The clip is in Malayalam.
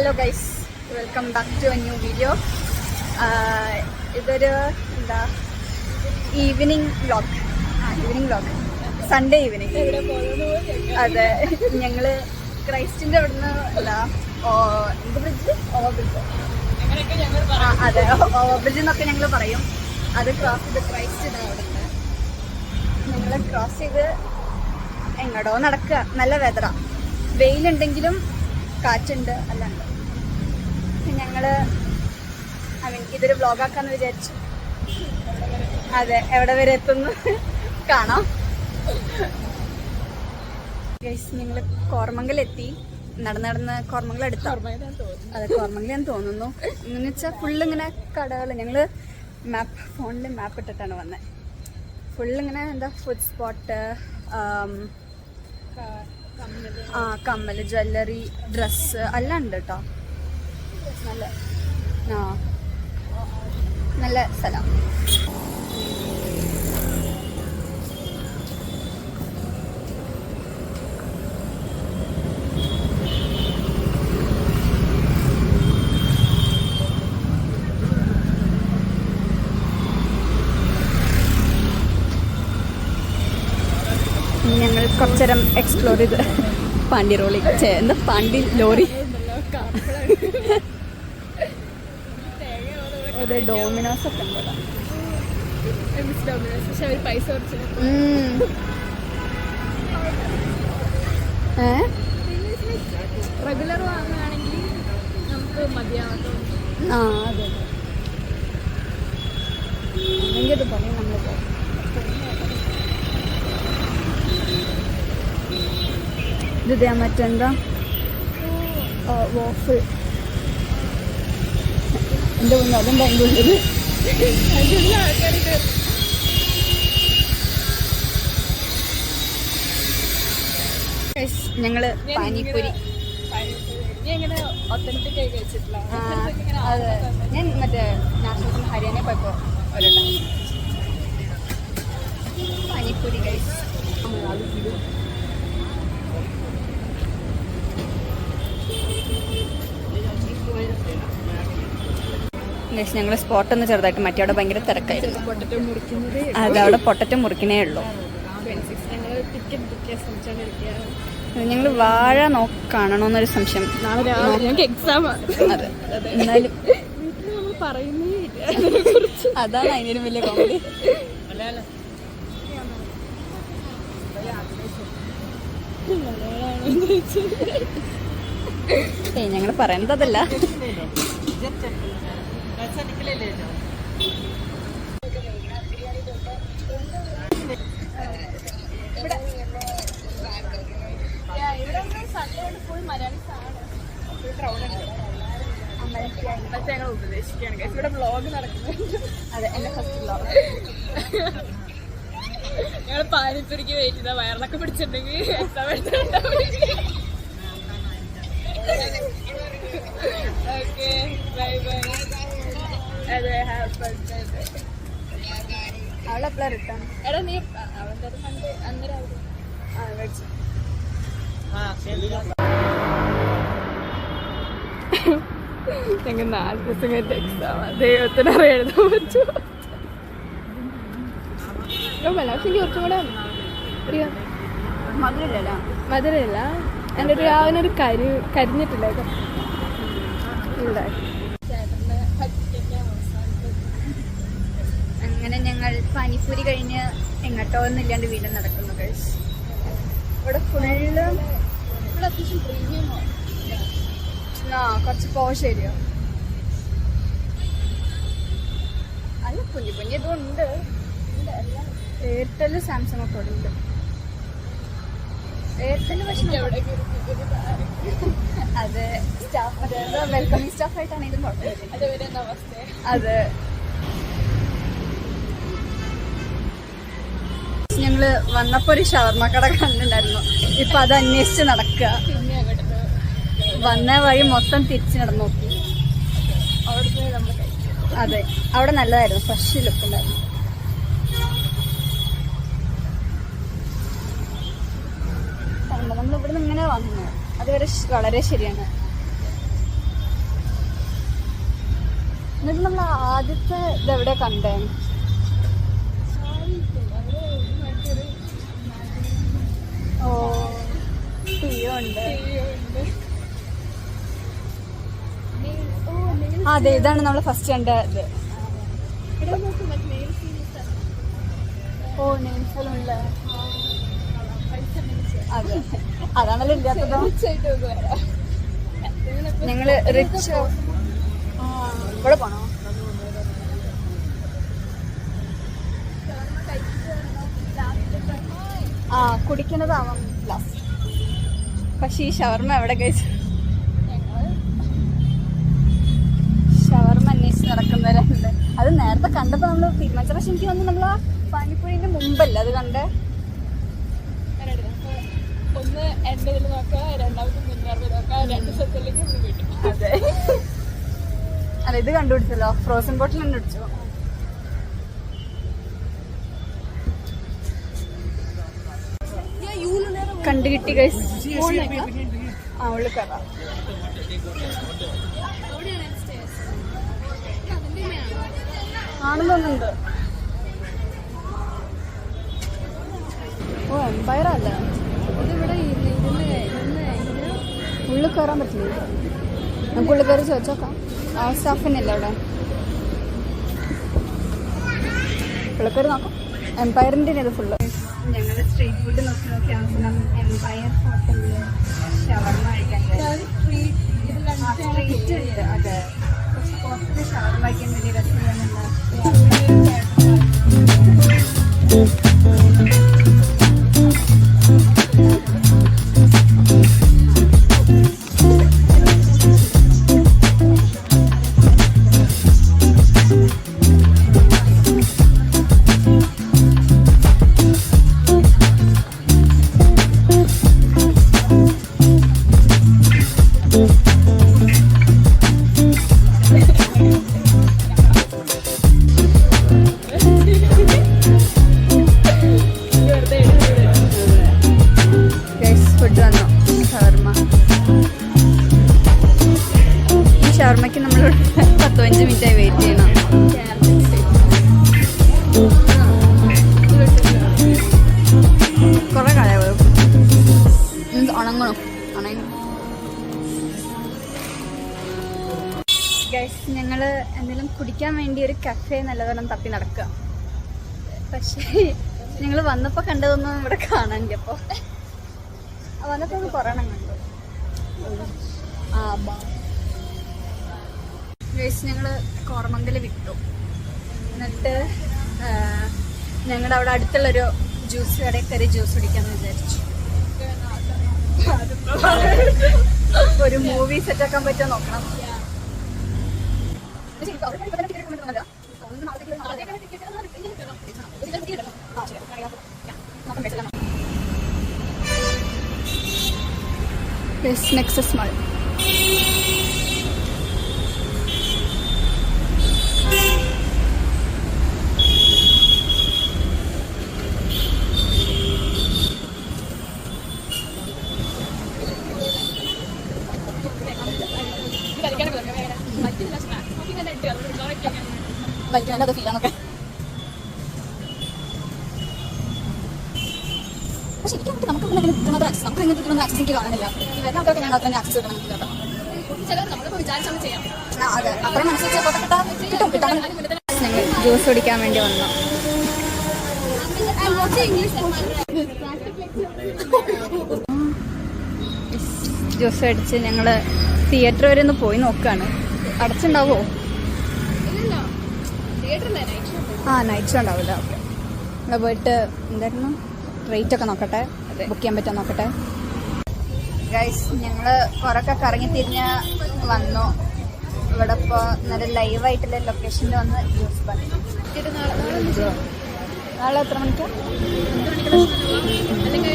Hello guys, welcome back to a new video. ഇതൊരു എന്താ ഈവനിങ് വ്ളോഗ്, സൺഡേ ഈവനിങ്. അതെ, ഞങ്ങള് ക്രൈസ്റ്റിന്റെ അവിടുന്ന് എന്താ എന്ത് ബ്രിഡ്ജ്, ഓവർ ബ്രിഡ്ജ്, അതെ ഓവർ ബ്രിഡ്ജ് എന്നൊക്കെ ഞങ്ങൾ പറയും. അത് ക്രോസ് ചെയ്ത് ക്രൈസ്റ്റിന്റെ അവിടുന്ന് ഞങ്ങൾ ക്രോസ് ചെയ്ത് എങ്ങടോ നടക്കുക. നല്ല വെതറാ, വെയിലുണ്ടെങ്കിലും കാറ്റുണ്ട്, അല്ലാണ്ട് ഞങ്ങള് ഇതൊരു വ്ളോഗാക്കാന്ന് വിചാരിച്ചു. അതെ, എവിടെ വരെ എത്തുന്നു കാണാം. ഞങ്ങള് കോർമംഗൽ എത്തി. നടന്ന് കോർമംഗൽ എടുത്തു. അതെ, കോർമംഗലാന്ന് തോന്നുന്നു. എന്ന് വെച്ചാൽ ഫുള്ള് ഇങ്ങനെ കടകൾ. ഞങ്ങള് ഫോണിൽ മാപ്പ് ഇട്ടിട്ടാണ് വന്നത്. ഫുള്ളിങ്ങനെ എന്താ ഫുഡ് സ്പോട്ട്, കമ്മല്, ജ്വല്ലറി, ഡ്രസ്സ് എല്ലാം ഉണ്ട് കേട്ടോ. നല്ല സ്ഥലം. ഞങ്ങൾ കുറച്ചേരം എക്സ്പ്ലോർ ചെയ്ത് പാണ്ടി റോളി എന്താ പാണ്ടി ലോറി, അതെ ഡോമിനോസ് ഒക്കെ ഉണ്ടല്ലോ. പൈസ റെഗുലർ വാങ്ങുകയാണെങ്കിൽ നമുക്ക് മതിയാവാത്ത. അതെ, അല്ലെങ്കിൽ അത് പറയും നമ്മൾ. ഇത് മറ്റെന്താ വോഫിൾ, എൻ്റെ മുന്നേ അതും ഭയങ്കര. ഞങ്ങള് പാനിപ്പൂരി. അതെ, ഞാൻ മറ്റേ നാഷണൽ ഹരിയാന പോയപ്പോ ഒരു പാനിപ്പൂരി കഴിച്ചു. ഞങ്ങൾ സ്പോട്ടൊന്ന് ചെറുതായിട്ട് മാറ്റി. അവിടെ ഭയങ്കര തിരക്കായിരുന്നു. അതെ, അവിടെ പൊട്ടറ്റോ മുറിക്കണേ ഉള്ളൂ. ഞങ്ങൾ വാഴ കാണണമെന്നൊരു സംശയം. അതെ, എന്നാലും അതാണ് അതിനും വലിയ കോമഡി. ഞങ്ങൾ പറയുന്നത് അതല്ല. ഞങ്ങൾ ഉപദേശിക്കുകയാണ് ഇവിടെ വ്ളോഗ് നടക്കുന്നത്. അതെ, എന്റെ ഫസ്റ്റ് വ്ളോഗ്. ഞങ്ങൾ പാനിപ്പൂരിക്ക് വെയിറ്റ് ചെയ്താൽ വയറിളൊക്കെ പിടിച്ചിട്ടുണ്ടെങ്കിൽ ഓക്കെ, ബൈ ബൈ. അതെ, അവളെപ്പോഴാണ് റിട്ടേൺ? എടാ നീ അവൻ്റെ കണ്ട് അന്നേരം മേടിച്ചു. ഞങ്ങൾ 4 ദിവസം കഴിഞ്ഞ എക്സാം. ദൈവത്തിനറിയാൻ എഴുതാൻ പറ്റുമോ? മലയാളത്തിൽ കുറച്ചും കൂടെ മധുരമില്ല. എൻ്റെ ഒരു അവനൊരു കരിഞ്ഞിട്ടില്ല. അങ്ങനെ ഞങ്ങൾ പാനിപ്പൂരി കഴിഞ്ഞ് എങ്ങോട്ടോ ഒന്നില്ലാണ്ട് വീണ്ടും നടക്കുന്നു. കഴിച്ച് ഇവിടെ ഫുള്ള് അത്യാവശ്യം പ്രീമിയമോ കുറച്ച് പോശരിയോ അല്ല, കുഞ്ഞു ഇതുണ്ട്. എയർടെല്, സാംസങ് ഒക്കെ ഉണ്ട്. എയർടെല് പക്ഷേ അതെ, സ്റ്റാഫ് വെൽക്കമിങ് സ്റ്റാഫായിട്ടാണെങ്കിലും കുഴപ്പമില്ല. അതെ, ഞങ്ങള് വന്നപ്പോ ഒരു ഷവർമ്മ കട കണ്ടിട്ടുണ്ടായിരുന്നു. ഇപ്പൊ അത് അന്വേഷിച്ച് നടക്കുക. വന്ന വഴി മൊത്തം തിരിച്ച് നടന്നു നോക്കി. അതെ, അവിടെ നല്ലതായിരുന്നു, ഫ്രഷ് ലുക്ക് ഉണ്ടായിരുന്നു. നമ്മൾ ഇവിടെ നിന്ന് ഇങ്ങനെ വന്നു. അതുവരെ വളരെ ശരിയാണ്. എന്നിട്ട് നമ്മൾ ആദ്യത്തെ ഇതെവിടെ കണ്ടേ? ഓ തീയുണ്ട്. അതെ, ഇതാണ് നമ്മൾ ഫസ്റ്റ് കണ്ട ഇത്. ഓ നെയിംഫുള്ള. അതെ, അതാണല്ലോ ഇല്ലാത്തതോ. ഞങ്ങള് റിച്ച് ഇവിടെ പോണോ? ആ കുടിക്കുന്നതാവാം ലാസ്റ്റ്. പക്ഷെ ഈ ഷവർമ്മ എവിടെ കഴിച്ചു? ഷവർമ്മ അന്വേഷിച്ച് നടക്കുന്നവരുണ്ട്. അത് നേരത്തെ കണ്ടപ്പോൾ നമ്മൾ തീരുമാനിച്ച. പക്ഷെ എനിക്ക് വന്ന് നമ്മൾ ആ പാനിപ്പുഴിന്റെ മുമ്പല്ല അത് കണ്ടേ. ഒന്ന് 80 നോക്കാം, രണ്ടാമത് 360 നോക്കാം, 2 സ്ഥലത്തേക്ക് കിട്ടും. അതെ, അല്ല ഇത് കണ്ടുപിടിച്ചല്ലോ, ഫ്രോസൺ ബോട്ടിൽ കണ്ടുപിടിച്ചോ. കണ്ടു കിട്ടി ഗൈസ്. ആ ഉള്ളിൽ കയറാം. ആണെന്നുണ്ട്. ഓ എംപയർ അല്ല ഉള്ളിൽ കയറാൻ പറ്റില്ല. നമുക്ക് ഉള്ളിൽ കയറി ചോദിച്ചോക്കാം. ആ സ്റ്റാഫിനില്ല അവിടെ. ഉള്ളിൽ കയറി നോക്കാം. എംപയറിൻ്റെ ഇത് ഫുള്ള്. ഞങ്ങൾ സ്ട്രീറ്റ് ഫുഡ് നോക്കി അവസാനം എംപയർ ഹോട്ടലിൽ ഷവർമ്മ കഴിക്കാൻ സ്ട്രീറ്റ് ഉണ്ട്. അതെ, പുറത്ത് ഷവർമ്മ കഴിക്കാൻ വേണ്ടി രസമുള്ള ഷവർമ്മയ്ക്ക് നമ്മൾ 15 മിനിറ്റായി വെയിറ്റ് ചെയ്യണം. കുറെ കാലമായി ഉണങ്ങണം. ഗൈസ്, ഞങ്ങൾ എന്തെങ്കിലും കുടിക്കാൻ വേണ്ടി ഒരു കഫേ നല്ലവണ്ണം തപ്പി നടക്കുക. പക്ഷേ ഞങ്ങൾ വന്നപ്പോൾ കണ്ടതൊന്നും ഇവിടെ കാണാനില്ല. അപ്പോൾ വന്നപ്പോൾ ഒന്ന് കുറേ എണ്ണം കണ്ടു. ഗൈസ്, ഞങ്ങൾ കോറമംഗൽ വിട്ടു. എന്നിട്ട് ഞങ്ങളുടെ അവിടെ അടുത്തുള്ളൊരു ജ്യൂസ് കടയിൽ കയറി ജ്യൂസ് കുടിക്കാമെന്ന് വിചാരിച്ചു. ഒരു മൂവി സെറ്റാക്കാൻ പറ്റുമോ നോക്കണം. Nexus mall. അത് ഫീലാണൊക്കെ. പക്ഷെ എനിക്ക് നമുക്ക് ഇങ്ങനത്തെ ആക്സസ് എനിക്ക് കാണാനില്ല. വരുന്ന ആൾക്കാർക്ക് ഞാൻ അത്ര ആക്സസ് കിട്ടണം. അതെ, അത്രയും മനസ്സിലാക്കി ഞങ്ങൾ ജ്യൂസ് കുടിക്കാൻ വേണ്ടി വന്നു. ജ്യൂസ് അടിച്ച് ഞങ്ങൾ തിയേറ്റർ വരെ ഒന്ന് പോയി നോക്കുകയാണ്. അടച്ചുണ്ടാവോ? ആ, നൈറ്റ് ഷോ ഉണ്ടാവില്ല. ഓക്കെ, ഇവിടെ പോയിട്ട് എന്തായിരുന്നു റേറ്റൊക്കെ നോക്കട്ടെ, ബുക്ക് ചെയ്യാൻ പറ്റുമോ നോക്കട്ടെ. ഗൈസ്, ഞങ്ങൾ കുറേയൊക്കെ കറങ്ങി തിരിഞ്ഞ് വന്നു. ഇവിടെ ഇപ്പോൾ നല്ല ലൈവായിട്ടുള്ള ലൊക്കേഷനിൽ വന്ന് ജ്യൂസ് പറഞ്ഞു. നാളെ എത്ര മണിക്കാണ്? അല്ലെങ്കിൽ